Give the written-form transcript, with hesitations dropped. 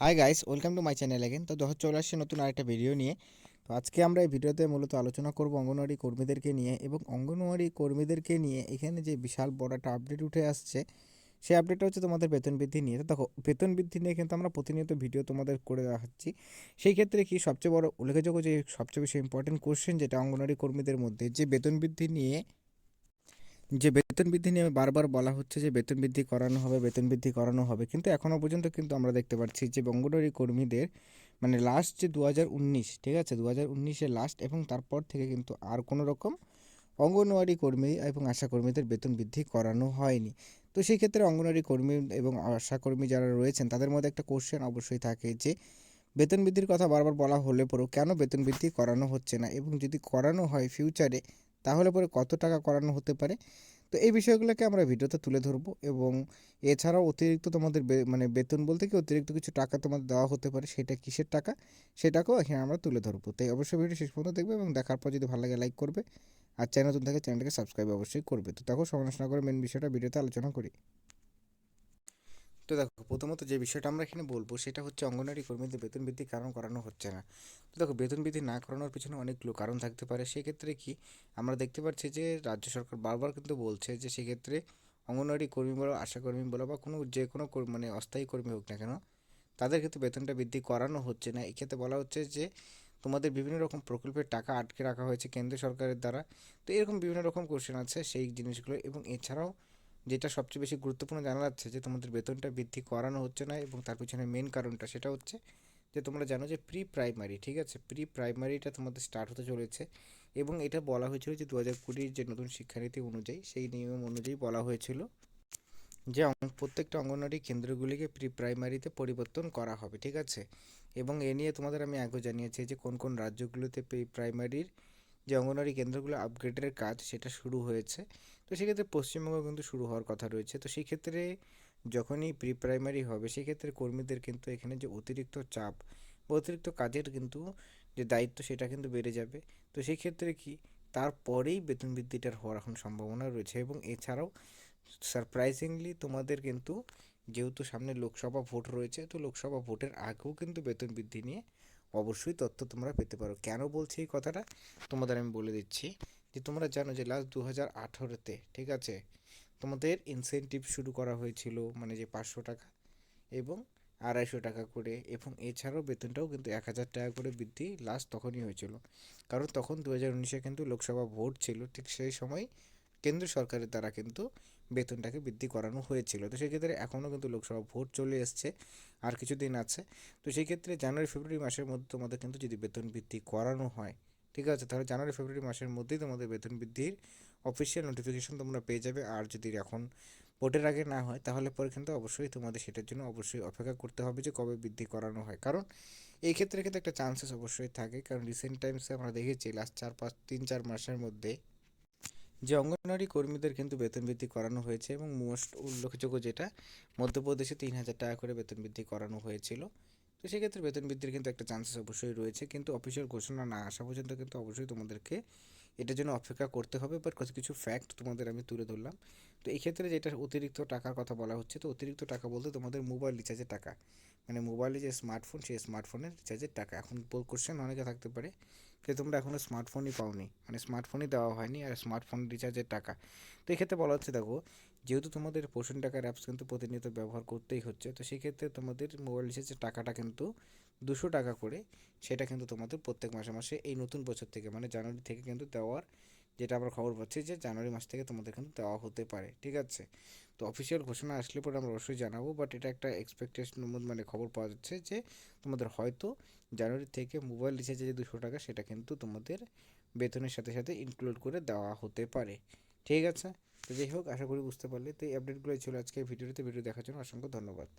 Hi guys, welcome to my channel again. তো চলে আসছে নতুন আরেকটা ভিডিও নিয়ে। তো আজকে আমরা এই ভিডিওতে মূলত আলোচনা করব অঙ্গনওয়াড়ি কর্মীদেরকে নিয়ে, এবং অঙ্গনওয়াড়ি কর্মীদেরকে নিয়ে এখানে যে বিশাল বড় একটা আপডেট উঠে আসছে, সেই আপডেটটা হচ্ছে তোমাদের বেতন বৃদ্ধি নিয়ে। তো দেখো, বেতন বৃদ্ধি নিয়ে কিন্তু আমরা প্রতিনিয়ত ভিডিও তোমাদের করে দেখাচ্ছি। সেই ক্ষেত্রে কি সবচেয়ে বড় উল্লেখযোগ্য যে সবচেয়ে বেশি ইম্পর্টেন্ট কোশ্চেন, যেটা অঙ্গনওয়াড়ি কর্মীদের মধ্যে যে বেতন বৃদ্ধি নিয়ে বারবার বলা হচ্ছে যে বেতন বৃদ্ধি করানো হবে, বেতন বৃদ্ধি করানো হবে, কিন্তু এখনও পর্যন্ত কিন্তু আমরা দেখতে পাচ্ছি যে অঙ্গনওয়াড়ি কর্মীদের মানে লাস্ট যে 2019, ঠিক আছে, 2019-এর লাস্ট এবং তারপর থেকে কিন্তু আর কোনো রকম অঙ্গনওয়াড়ি কর্মী এবং আশা কর্মীদের বেতন বৃদ্ধি করানো হয়নি। তো সেই ক্ষেত্রে অঙ্গনওয়াড়ি কর্মী এবং আশা কর্মী যারা রয়েছেন তাদের মধ্যে একটা কোশ্চেন অবশ্যই থাকে যে বেতন বৃদ্ধির কথা বারবার বলা হলে পরেও কেন বেতন বৃদ্ধি করানো হচ্ছে না, এবং যদি করানো হয় ফিউচারে তাহলে পরে কত টাকা করানো হতে পারে। তো এই বিষয়গুলোকে আমরা ভিডিওতে তুলে ধরবো, এবং এছাড়াও অতিরিক্ত তোমাদের মানে বেতন বলতে কি অতিরিক্ত কিছু টাকা তোমাদের দেওয়া হতে পারে, সেটা কিসের টাকা সেটাকেও এখানে আমরা তুলে ধরবো। তাই অবশ্যই ভিডিও শেষ পর্যন্ত দেখবে, এবং দেখার পর যদি ভালো লাগে লাইক করবে, আর চ্যানেল নতুন থাকে চ্যানেলটাকে সাবস্ক্রাইব অবশ্যই করবে। তো দেখো, সমালোচনা করে মেন বিষয়টা ভিডিওতে আলোচনা করি। তো দেখো, প্রথমত যে বিষয়টা আমরা এখানে বলবো সেটা হচ্ছে অঙ্গনওয়াড়ি কর্মীদের বেতন বৃদ্ধি কারণ করানো হচ্ছে না। তো দেখো, বেতন বৃদ্ধি না করানোর পিছনে অনেকগুলো কারণ থাকতে পারে। সেক্ষেত্রে কি আমরা দেখতে পাচ্ছি যে রাজ্য সরকার বারবার কিন্তু বলছে যে সেক্ষেত্রে অঙ্গনওয়াড়ি কর্মী বলো, আশা কর্মী বলো, বা কোনো যে কোনো মানে অস্থায়ী কর্মী হোক না কেন, তাদের কিন্তু বেতনটা বৃদ্ধি করানো হচ্ছে না। এক্ষেত্রে বলা হচ্ছে যে তোমাদের বিভিন্ন রকম প্রকল্পের টাকা আটকে রাখা হয়েছে কেন্দ্র সরকারের দ্বারা। তো এরকম বিভিন্ন রকম কোশ্চেন আছে সেই জিনিসগুলো, এবং এছাড়াও যেটা সবচেয়ে বেশি গুরুত্বপূর্ণ জানা যাচ্ছে যে তোমাদের বেতনটা বৃদ্ধি করানো হচ্ছে না, এবং তার পিছনে মেন কারণটা সেটা হচ্ছে যে তোমরা জানো যে প্রি প্রাইমারি, ঠিক আছে, প্রি প্রাইমারিটা তোমাদের স্টার্ট হতে চলেছে। এবং এটা বলা হয়েছিল যে 2020-র যে নতুন শিক্ষানীতি অনুযায়ী, সেই নিয়ম অনুযায়ী বলা হয়েছিল যে প্রত্যেকটা অঙ্গনওয়াড়ি কেন্দ্রগুলিকে প্রি প্রাইমারিতে পরিবর্তন করা হবে, ঠিক আছে। এবং এ নিয়ে তোমাদের আমি আগেও জানিয়েছি যে কোন কোন রাজ্যগুলোতে প্রি প্রাইমারির যে অঙ্গনওয়াড়ি কেন্দ্রগুলো আপগ্রেডের কাজ সেটা শুরু হয়েছে। তো সেক্ষেত্রে পশ্চিমবঙ্গ কিন্তু শুরু হওয়ার কথা রয়েছে। তো সেই ক্ষেত্রে যখনই প্রি প্রাইমারি হবে, সেক্ষেত্রে কর্মীদের কিন্তু এখানে যে অতিরিক্ত চাপ বা অতিরিক্ত কাজের কিন্তু যে দায়িত্ব সেটা কিন্তু বেড়ে যাবে। তো সেই ক্ষেত্রে কি তারপরেই বেতন বৃদ্ধিটার হওয়ার এখন সম্ভাবনা রয়েছে। এবং এছাড়াও সারপ্রাইজিংলি তোমাদের কিন্তু যেহেতু সামনে লোকসভা ভোট রয়েছে, তো লোকসভা ভোটের আগেও কিন্তু বেতন বৃদ্ধি নিয়ে অবশ্যই তথ্য তোমরা পেতে পারো। কেন বলছি এই কথাটা তোমাদের আমি বলে দিচ্ছি, যে তোমরা জানো যে লাস্ট 2018-তে, ঠিক আছে, তোমাদের ইনসেনটিভ শুরু করা হয়েছিল, মানে যে 500 টাকা এবং 250 টাকা করে, এবং এছাড়াও বেতনটাও কিন্তু 1000 টাকা করে বৃদ্ধি লাস্ট তখনই হয়েছিল। কারণ তখন 2019-এ কিন্তু লোকসভা ভোট ছিল, ঠিক সেই সময় কেন্দ্র সরকারের দ্বারা কিন্তু বেতনটাকে বৃদ্ধি করানো হয়েছিল। তো সেক্ষেত্রে এখনও কিন্তু লোকসভা ভোট চলে এসছে, আর কিছুদিন আছে। তো সেই ক্ষেত্রে জানুয়ারি ফেব্রুয়ারি মাসের মধ্যে তোমাদের কিন্তু যদি বেতন বৃদ্ধি করানো হয়, ঠিক আছে, তাহলে জানুয়ারি ফেব্রুয়ারি মাসের মধ্যেই তোমাদের বেতন বৃদ্ধির অফিসিয়াল নোটিফিকেশন তোমরা পেয়ে যাবে। আর যদি এখন ভোটের আগে না হয়, তাহলে পরে কিন্তু অবশ্যই তোমাদের সেটার জন্য অবশ্যই অপেক্ষা করতে হবে যে কবে বৃদ্ধি করানো হয়। কারণ এই ক্ষেত্রে কিন্তু একটা চান্সেস অবশ্যই থাকে, কারণ রিসেন্ট টাইমসে আমরা দেখেছি লাস্ট 4-5 3-4 মাসের মধ্যে যে অঙ্গনওয়াড়ি কর্মীদের কিন্তু বেতন বৃদ্ধি করানো হয়েছে, এবং মোস্ট উল্লেখযোগ্য যেটা মধ্যপ্রদেশে 3000 টাকা করে বেতন বৃদ্ধি করানো হয়েছিল। তো সেক্ষেত্রে বেতন বৃদ্ধির কিন্তু একটা চান্সেস অবশ্যই রয়েছে, কিন্তু অফিসিয়াল ঘোষণা না আসা পর্যন্ত কিন্তু অবশ্যই তোমাদেরকে এটার জন্য অপেক্ষা করতে হবে। বাট কিছু কিছু ফ্যাক্ট তোমাদের আমি তুলে ধরলাম। তো এই ক্ষেত্রে যেটা অতিরিক্ত টাকার কথা বলা হচ্ছে, তো অতিরিক্ত টাকা বলতে তোমাদের মোবাইল রিচার্জের টাকা, মানে মোবাইলে যে স্মার্টফোন, সেই স্মার্টফোনের রিচার্জের টাকা। এখন কোশ্চেন অনেকে থাকতে পারে যে তোমরা এখনও স্মার্টফোনই পাওনি, মানে স্মার্টফোনই দেওয়া হয়নি, আর স্মার্টফোন রিচার্জের টাকা। তো এক্ষেত্রে বলা হচ্ছে, দেখো, যেহেতু তোমাদের পোষণ টাকার অ্যাপস কিন্তু প্রতিনিয়ত ব্যবহার করতেই হচ্ছে, তো সেক্ষেত্রে তোমাদের মোবাইল রিচার্জের টাকাটা কিন্তু 200 টাকা করে, সেটা কিন্তু তোমাদের প্রত্যেক মাসে মাসে এই নতুন বছর থেকে, মানে জানুয়ারি থেকে কিন্তু দেওয়ার, যেটা আমরা খবর পাচ্ছি যে জানুয়ারি মাস থেকে তোমাদের কিন্তু দেওয়া হতে পারে, ঠিক আছে। তো অফিসিয়াল ঘোষণা আসলে পরে আমরা অবশ্যই জানাবো, বাট এটা একটা এক্সপেকটেশন, মানে খবর পাওয়া যাচ্ছে যে তোমাদের হয়তো জানুয়ারি থেকে মোবাইল রিচার্জে যে 200 টাকা, সেটা কিন্তু তোমাদের বেতনের সাথে সাথে ইনক্লুড করে দেওয়া হতে পারে, ঠিক আছে। তো যাই হোক, আশা করি বুঝতে পারলে। তো এই আপডেটগুলোই ছিল আজকে ভিডিওতে। ভিডিও দেখার জন্য অসংখ্য ধন্যবাদ।